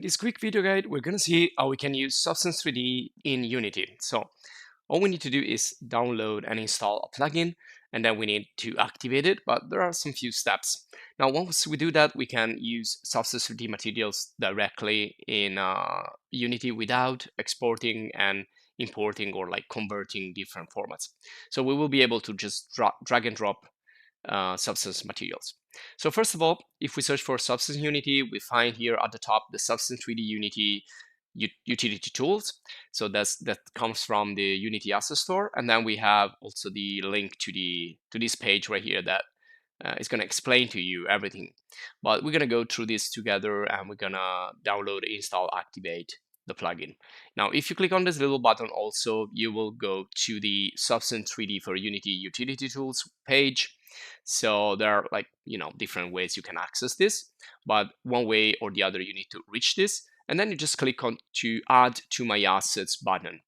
this quick video guide, we're going to see how we can use Substance 3D in Unity. So all we need to do is download and install a plugin, and then we need to activate it, but there are some few steps. Now, once we do that, we can use Substance 3D materials directly in Unity without exporting and importing or like converting different formats. So we will be able to just drag and drop Substance materials. So first of all, if we search for Substance Unity, we find here at the top the Substance 3D Unity utility tools. So that comes from the Unity Asset Store, and then we have also the link to this page right here that is going to explain to you everything. But we're going to go through this together, and we're going to download, install, activate the plugin. Now, if you click on this little button, also you will go to the Substance 3D for Unity utility tools page. So there are different ways you can access this, but one way or the other you need to reach this, and then you just click on to add to my assets button.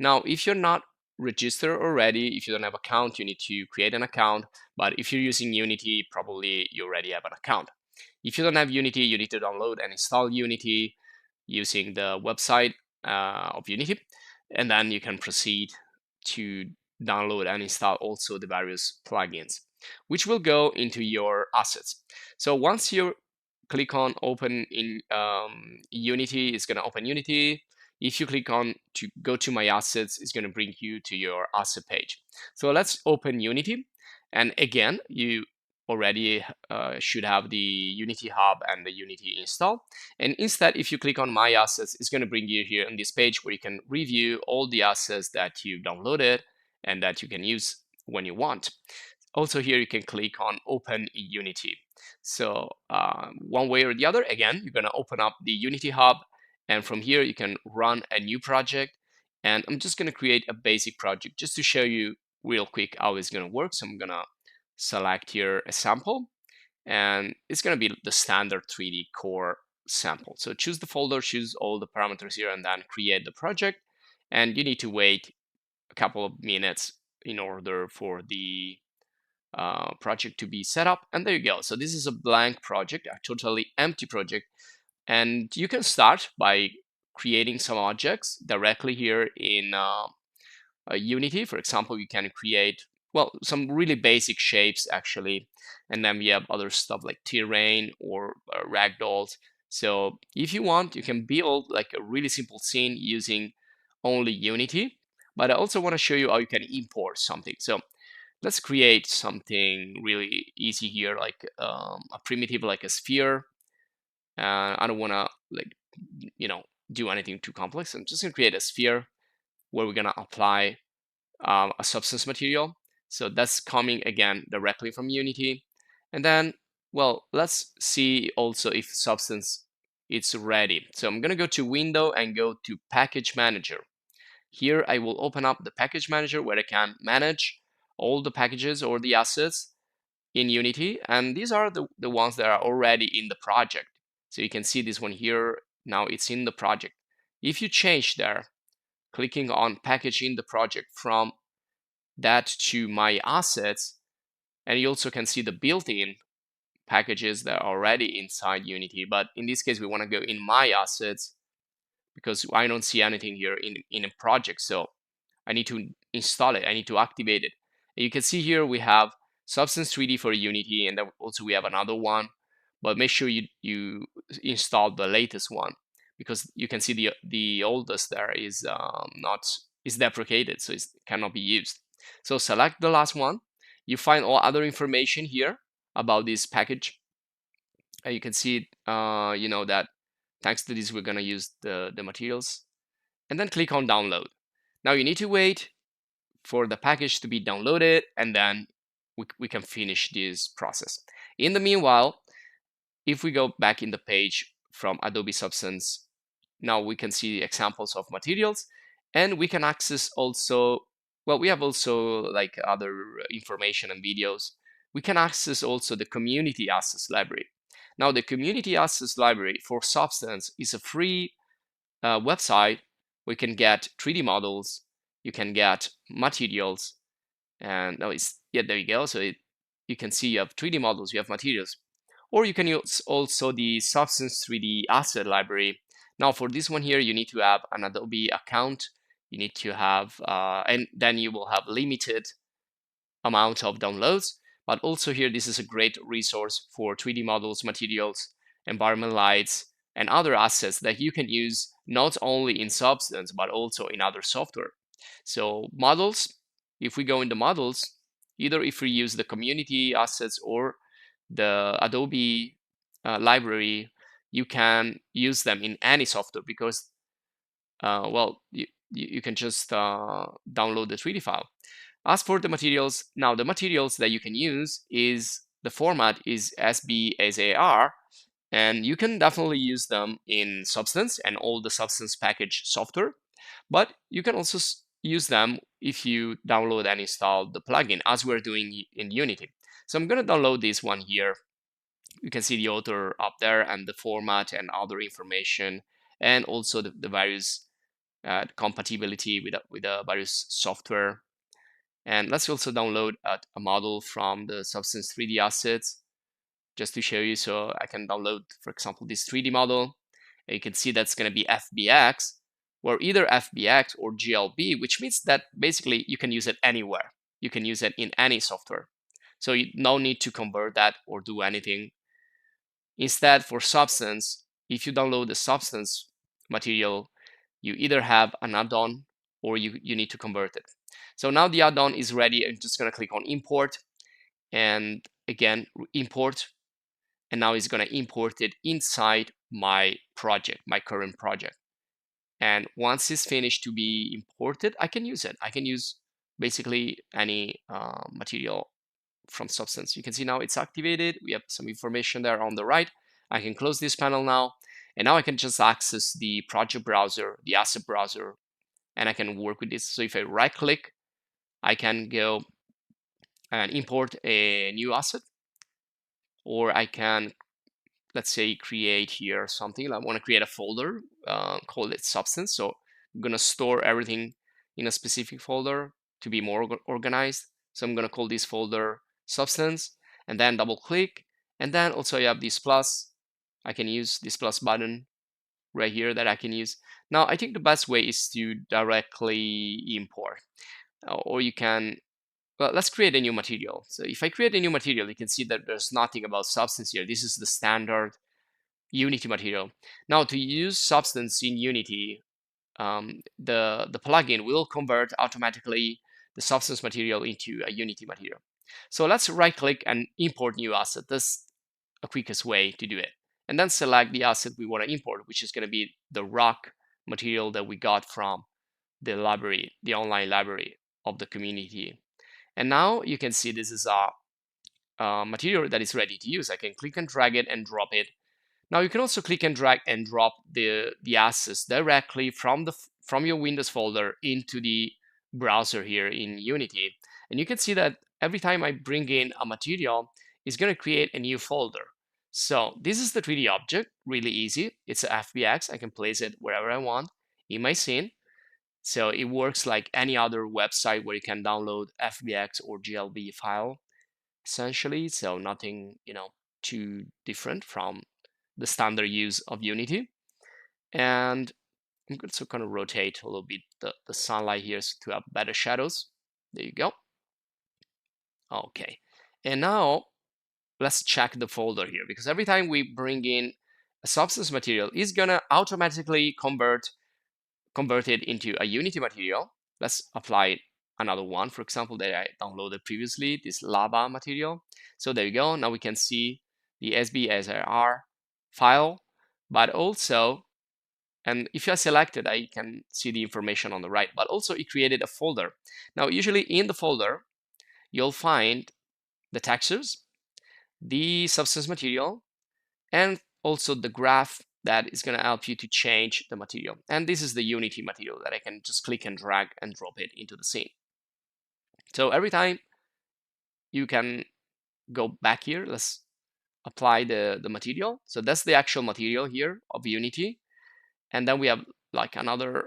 Now, if you're not registered already, if you don't have an account, you need to create an account, but if you're using Unity, probably you already have an account. If you don't have Unity, you need to download and install Unity using the website of Unity, and then you can proceed to download and install also the various plugins, which will go into your assets. So once you click on open in Unity, it's going to open Unity. If you click on to go to my assets, it's going to bring you to your asset page. So let's open Unity. And again, you already should have the Unity Hub and the Unity install. And instead, if you click on My Assets, it's going to bring you here on this page where you can review all the assets that you downloaded and that you can use when you want. Also here, you can click on Open Unity. So one way or the other, again, you're going to open up the Unity Hub, and from here, you can run a new project. And I'm just going to create a basic project just to show you real quick how it's going to work. So I'm going to select here a sample, and it's going to be the standard 3D core sample. So choose the folder, choose all the parameters here, and then create the project. And you need to wait a couple of minutes in order for the project to be set up. And there you go. So this is a blank project, a totally empty project. And you can start by creating some objects directly here in Unity. For example, you can create, well, some really basic shapes actually. And then we have other stuff like terrain or ragdolls. So if you want, you can build like a really simple scene using only Unity. But I also want to show you how you can import something. So let's create something really easy here, like a primitive, like a sphere. I don't want to do anything too complex. I'm just going to create a sphere where we're going to apply a substance material. So that's coming again directly from Unity. And then, well, let's see also if substance is ready. So I'm going to go to Window and go to Package Manager. Here I will open up the Package Manager where I can manage all the packages or the assets in Unity. And these are the ones that are already in the project. So you can see this one here. Now it's in the project. If you change there, clicking on package in the project from that to my assets, and you also can see the built-in packages that are already inside Unity. But in this case, we want to go in my assets because I don't see anything here in a project. So I need to install it. I need to activate it. And you can see here we have Substance 3D for Unity, and then also we have another one. But make sure you install the latest one, because you can see the oldest there is is deprecated, so it cannot be used. So select the last one. You find all other information here about this package, and you can see that thanks to this we're going to use the materials, and then click on download. Now you need to wait for the package to be downloaded, and then we can finish this process. In the meanwhile, if we go back in the page from Adobe Substance, now we can see examples of materials, and we can access also, well, we have also like other information and videos. We can access also the Community Assets Library. Now the Community Assets Library for Substance is a free website. We can get 3D models, you can get materials, and now there you go. So you can see you have 3D models, you have materials, or you can use also the Substance 3D Asset Library Now for this one here, you need to have an Adobe account. You need to have, and then you will have limited amount of downloads. But also here, this is a great resource for 3D models, materials, environment lights, and other assets that you can use not only in Substance, but also in other software. So models, if we go into models, either if we use the community assets or the Adobe library, you can use them in any software because, well, you can just download the 3D file. As for the materials, now the materials that you can use is the format is Sbsar, and you can definitely use them in Substance and all the Substance package software, but you can also use them if you download and install the plugin as we're doing in Unity. So I'm going to download this one here. You can see the author up there and the format and other information, and also the various compatibility with the various software. And let's also download a model from the Substance 3D assets just to show you. So I can download, for example, this 3D model. And you can see that's going to be FBX, or either FBX or GLB, which means that basically you can use it anywhere. You can use it in any software. So you no need to convert that or do anything. Instead, for Substance, if you download the Substance material, you either have an add-on or you need to convert it. So now the add-on is ready. I'm just going to click on import, and again import, and now it's going to import it inside my project, my current project. And once it's finished to be imported, I can use it. I can use basically any material from Substance. You can see now it's activated. We have some information there on the right. I can close this panel now, and now I can just access the project browser, the asset browser, and I can work with this. So if I right click, I can go and import a new asset, or I can, let's say, create here something. I want to create a folder, call it Substance. So I'm going to store everything in a specific folder to be more organized. So I'm going to call this folder Substance, and then double click. And then also I have this plus. I can use this plus button right here that I can use. Now, I think the best way is to directly import, or you can, well, let's create a new material. So if I create a new material, you can see that there's nothing about Substance here. This is the standard Unity material. Now, to use Substance in Unity, the plugin will convert automatically the Substance material into a Unity material. So let's right click and import new asset. That's a quickest way to do it. And then select the asset we want to import, which is going to be the rock material that we got from the library, the online library of the community. And now you can see this is a material that is ready to use. I can click and drag it and drop it. Now you can also click and drag and drop the assets directly from your Windows folder into the browser here in Unity. And you can see that every time I bring in a material, it's going to create a new folder. So this is the 3D object, really easy. It's a FBX. I can place it wherever I want in my scene. So it works like any other website where you can download FBX or GLB file, essentially. So nothing, too different from the standard use of Unity. And I'm going to kind of rotate a little bit the sunlight here to have better shadows. There you go. Okay. And now let's check the folder here, because every time we bring in a Substance material, it's going to automatically convert it into a Unity material. Let's apply another one, for example, that I downloaded previously, this lava material. So there you go. Now we can see the Sbsar file, but also, and if I select it, I can see the information on the right, but also it created a folder. Now, usually in the folder, you'll find the textures, the Substance material, and also the graph that is going to help you to change the material. And this is the Unity material that I can just click and drag and drop it into the scene. So every time you can go back here, let's apply the material. So that's the actual material here of Unity. And then we have like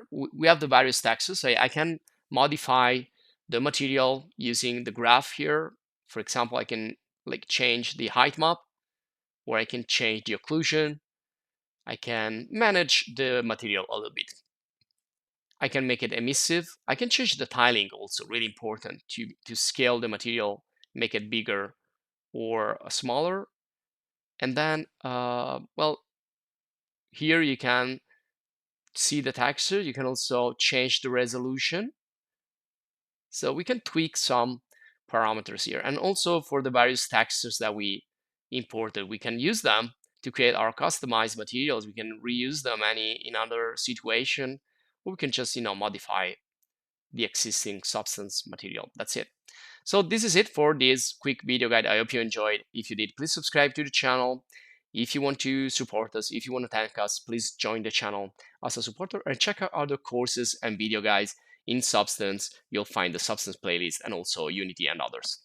we have the various textures. So I can modify the material using the graph here. For example, I can like change the height map, or I can change the occlusion. I can manage the material a little bit. I can make it emissive. I can change the tiling also, really important to scale the material, make it bigger or smaller. And then, well, here you can see the texture. You can also change the resolution. So we can tweak some parameters here. And also for the various textures that we imported, we can use them to create our customized materials. We can reuse them in other situation, or we can just, modify the existing substance material. That's it. So this is it for this quick video guide. I hope you enjoyed. If you did, please subscribe to the channel. If you want to support us, if you want to thank us, please join the channel as a supporter and check out other courses and video guides in Substance. You'll find the Substance playlist and also Unity and others.